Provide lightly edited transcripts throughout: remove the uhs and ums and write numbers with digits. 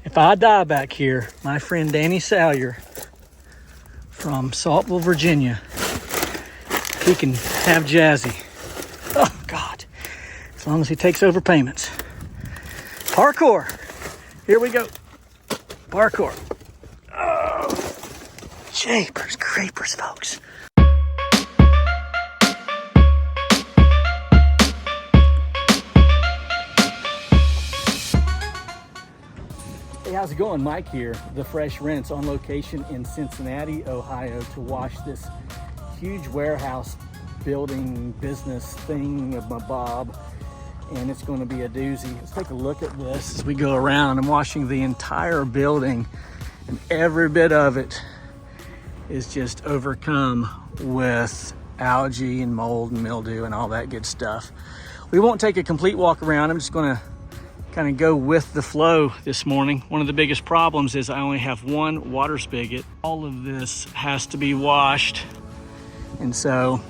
If I die back here, my friend Danny Salyer from Saltville, Virginia, he can have Jazzy. Oh, God. As long as he takes over payments. Parkour. Here we go. Parkour. Oh, japers, creepers, folks. Hey, how's it going? Mike here, The Fresh Rents, on location in Cincinnati, Ohio, to wash this huge warehouse building business thing of my Bob, and it's going to be a doozy. Let's take a look at this as we go around. I'm washing the entire building, and every bit of it is just overcome with algae and mold and mildew and all that good stuff. We won't take a complete walk around. I'm just going to kind of go with the flow this morning. One of the biggest problems is I only have one water spigot. All of this has to be washed. And so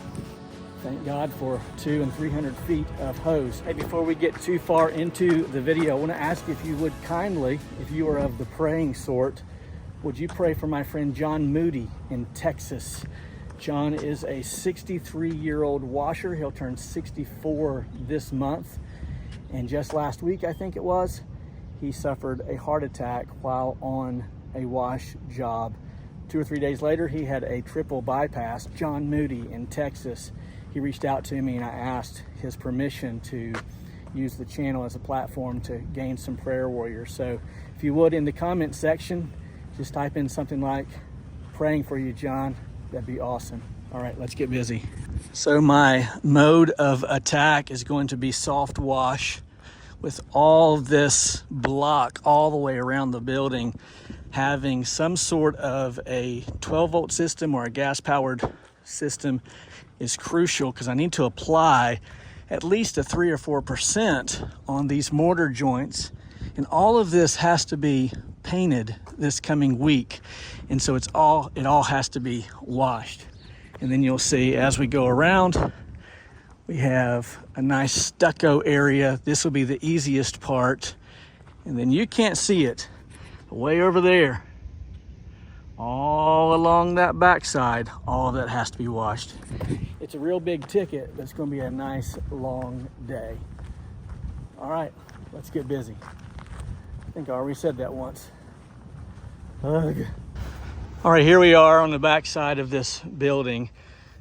thank God for 200 and 300 feet of hose. Hey, before we get too far into the video, I want to ask if you would kindly, if you are of the praying sort, would you pray for my friend John Moody in Texas? John is a 63-year-old washer. He'll turn 64 this month. And just last week, I think it was, he suffered a heart attack while on a wash job. 2 or 3 days later, he had a triple bypass. John Moody in Texas, he reached out to me and I asked his permission to use the channel as a platform to gain some prayer warriors. So if you would, in the comment section, just type in something like, praying for you, John. That'd be awesome. All right, let's get busy. So my mode of attack is going to be soft wash with all this block all the way around the building. Having some sort of a 12-volt system or a gas-powered system is crucial because I need to apply at least a 3 or 4% on these mortar joints. And all of this has to be painted this coming week. And so it all has to be washed. And then you'll see as we go around, we have a nice stucco area. This will be the easiest part. And then you can't see it, but way over there, all along that backside, all of that has to be washed. It's a real big ticket, but it's going to be a nice long day. All right, let's get busy. I think I already said that once. Ugh. All right, here we are on the backside of this building.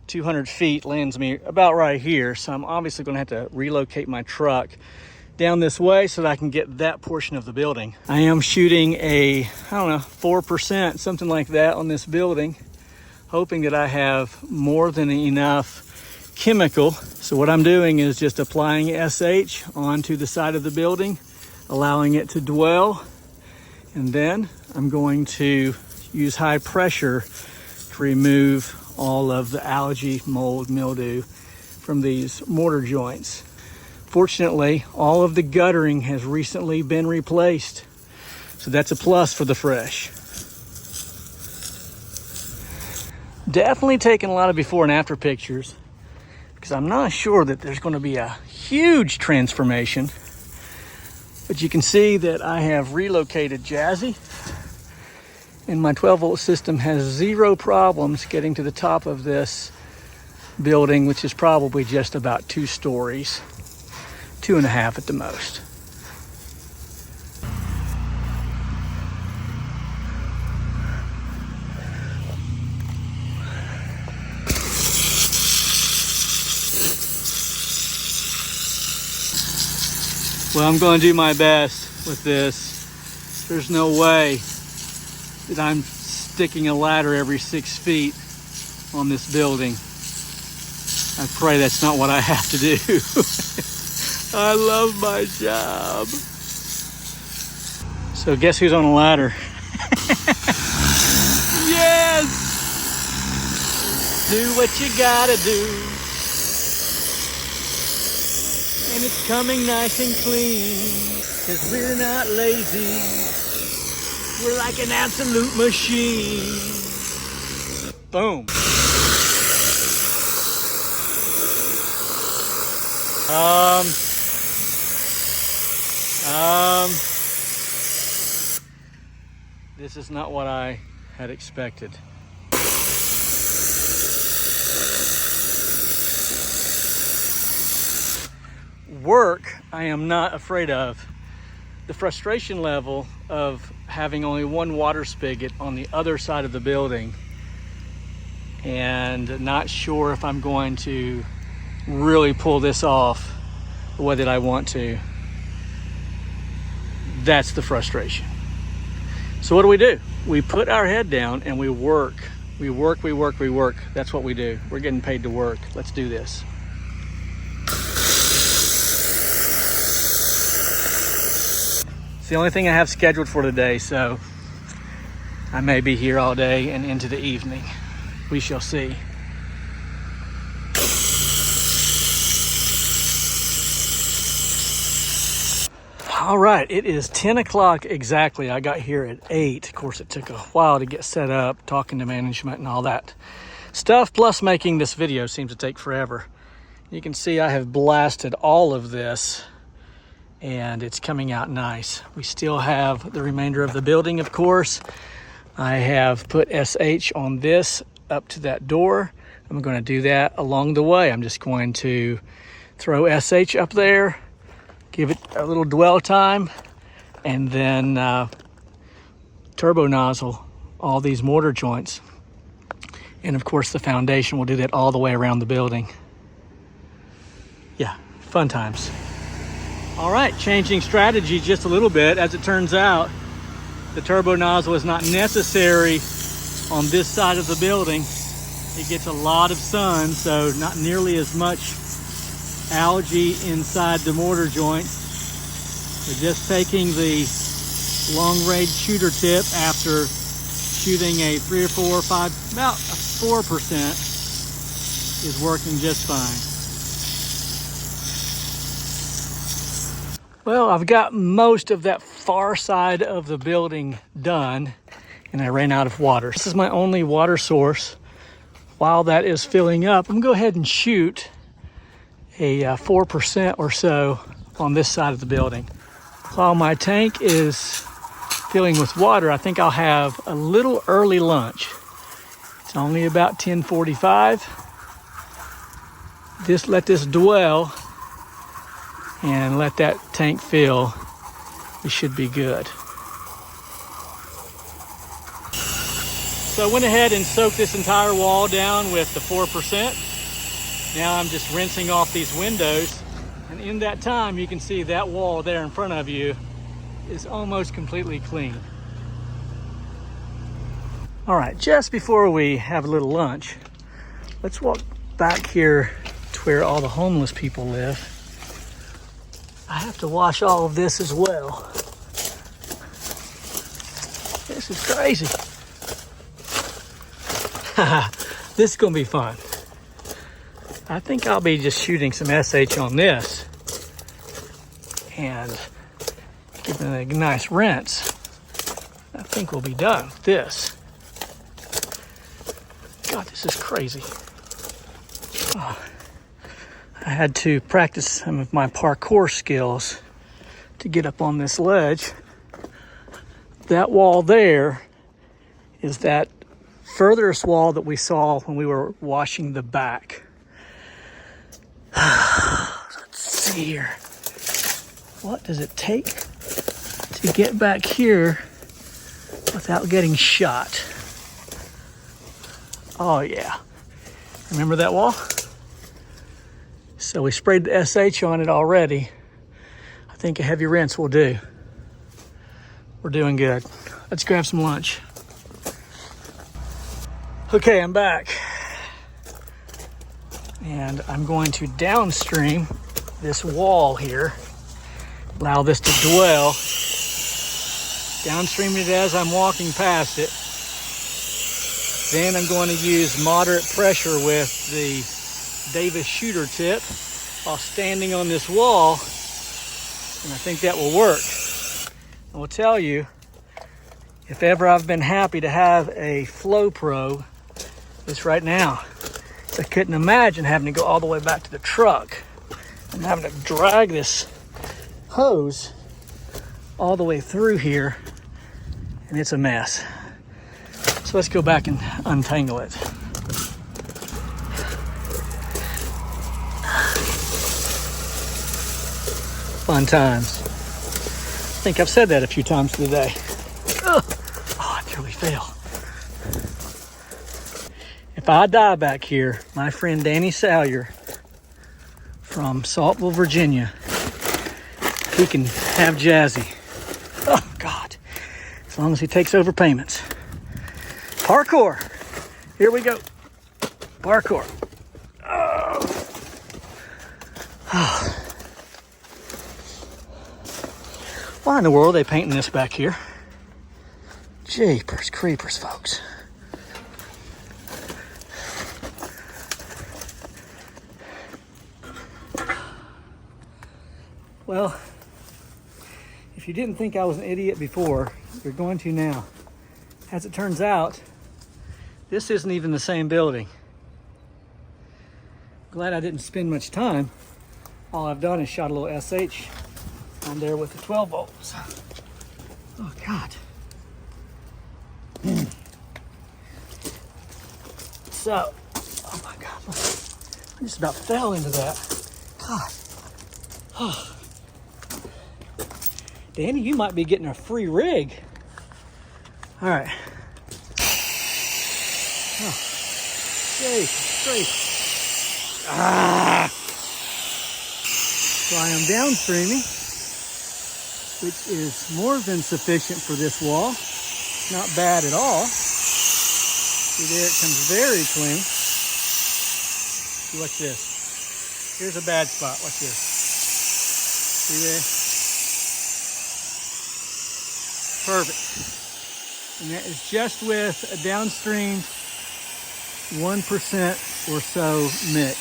200 feet lands me about right here. So I'm obviously going to have to relocate my truck down this way so that I can get that portion of the building. I am shooting a, 4%, something like that on this building, hoping that I have more than enough chemical. So what I'm doing is just applying SH onto the side of the building, allowing it to dwell. And then I'm going to use high pressure to remove all of the algae, mold, mildew from these mortar joints. Fortunately, all of the guttering has recently been replaced. So that's a plus for the Fresh. Definitely taking a lot of before and after pictures because I'm not sure that there's going to be a huge transformation. But you can see that I have relocated Jazzy. And my 12-volt system has zero problems getting to the top of this building, which is probably just about 2 stories, 2.5 at the most. Well, I'm going to do my best with this. There's no way that I'm sticking a ladder every 6 feet on this building. I pray that's not what I have to do. I love my job. So guess who's on a ladder? Yes! Do what you gotta do. And it's coming nice and clean, 'cause we're not lazy. We're like an absolute machine. Boom. This is not what I had expected. Work, I am not afraid of. The frustration level of having only one water spigot on the other side of the building and not sure if I'm going to really pull this off the way that I want to. That's the frustration. So what do? We put our head down and we work. We work. That's what we do. We're getting paid to work. Let's do this. It's the only thing I have scheduled for today, so I may be here all day and into the evening. We shall see. All right, it is 10 o'clock exactly. I got here at 8. Of course, it took a while to get set up, talking to management and all that stuff, plus making this video seems to take forever. You can see I have blasted all of this and it's coming out nice. We still have the remainder of the building, of course. I have put SH on this up to that door. I'm going to do that along the way. I'm just going to throw SH up there, give it a little dwell time, and then turbo nozzle all these mortar joints. And of course the foundation, will do that all the way around the building. Yeah, fun times. All right, changing strategy just a little bit. As it turns out, the turbo nozzle is not necessary on this side of the building. It gets a lot of sun, so not nearly as much algae inside the mortar joint. We're just taking the long-range shooter tip after shooting a 3 or 4 or 5, about 4% is working just fine. Well, I've got most of that far side of the building done, and I ran out of water. This is my only water source. While that is filling up, I'm gonna go ahead and shoot a 4% or so on this side of the building. While my tank is filling with water, I think I'll have a little early lunch. It's only about 10:45. Just let this dwell and let that tank fill. We should be good. So I went ahead and soaked this entire wall down with the 4%. Now I'm just rinsing off these windows. And in that time, you can see that wall there in front of you is almost completely clean. All right, just before we have a little lunch, let's walk back here to where all the homeless people live. I have to wash all of this as well. This is crazy. This is gonna be fun. I think I'll be just shooting some SH on this and giving it a nice rinse. I think we'll be done with this. God, this is crazy. Oh, I had to practice some of my parkour skills to get up on this ledge. That wall there is that furthest wall that we saw when we were washing the back. Let's see here. What does it take to get back here without getting shot? Oh yeah. Remember that wall? So we sprayed the SH on it already. I think a heavy rinse will do. We're doing good. Let's grab some lunch. Okay, I'm back. And I'm going to downstream this wall here. Allow this to dwell. Downstream it as I'm walking past it. Then I'm going to use moderate pressure with the Davis shooter tip while standing on this wall. And I think that will work. I will tell you, if ever I've been happy to have a Flow Pro, it's right now. I couldn't imagine having to go all the way back to the truck and having to drag this hose all the way through here and it's a mess. So let's go back and untangle it. Fun times. I think I've said that a few times today. Ugh. Oh, I nearly fell. If I die back here, my friend Danny Salyer from Saltville, Virginia, he can have Jazzy. Oh, God. As long as he takes over payments. Parkour. Here we go. Parkour. Oh. Oh. Why in the world are they painting this back here? Jeepers creepers, folks. Well, if you didn't think I was an idiot before, you're going to now. As it turns out, this isn't even the same building. Glad I didn't spend much time. All I've done is shot a little SH on there with the 12 volts. Oh, God. So, oh my God, look. I just about fell into that. God. Oh. Danny, you might be getting a free rig. All right. Oh. Great, great. Ah. So I am downstreaming, which is more than sufficient for this wall. Not bad at all. See there, it comes very clean. See, watch this. Here's a bad spot, watch this. See there? Perfect. And that is just with a downstream 1% or so mix.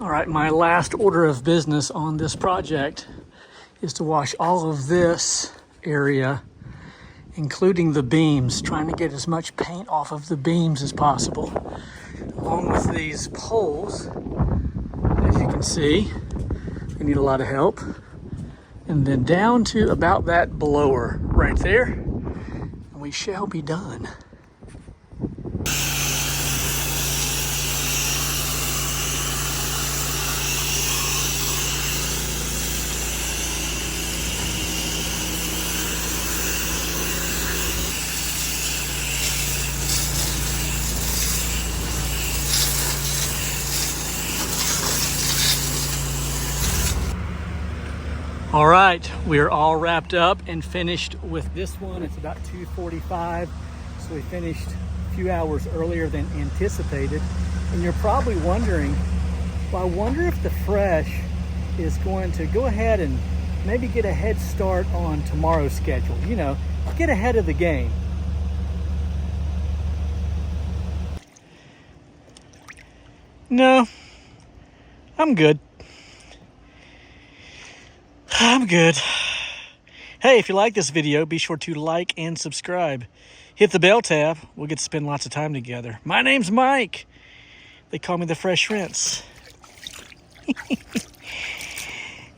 All right, my last order of business on this project is to wash all of this area, including the beams, trying to get as much paint off of the beams as possible. Along with these poles, as you can see, they need a lot of help. And then down to about that blower right there, and we shall be done. All right, we are all wrapped up and finished with this one. It's about 2:45, so we finished a few hours earlier than anticipated. And you're probably wondering, well, I wonder if the Fresh is going to go ahead and maybe get a head start on tomorrow's schedule. You know, get ahead of the game. No, I'm good. I'm good. Hey, if you like this video, be sure to like and subscribe. Hit the bell tab. We'll get to spend lots of time together. My name's Mike. They call me the Fresh Rinse.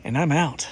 And I'm out.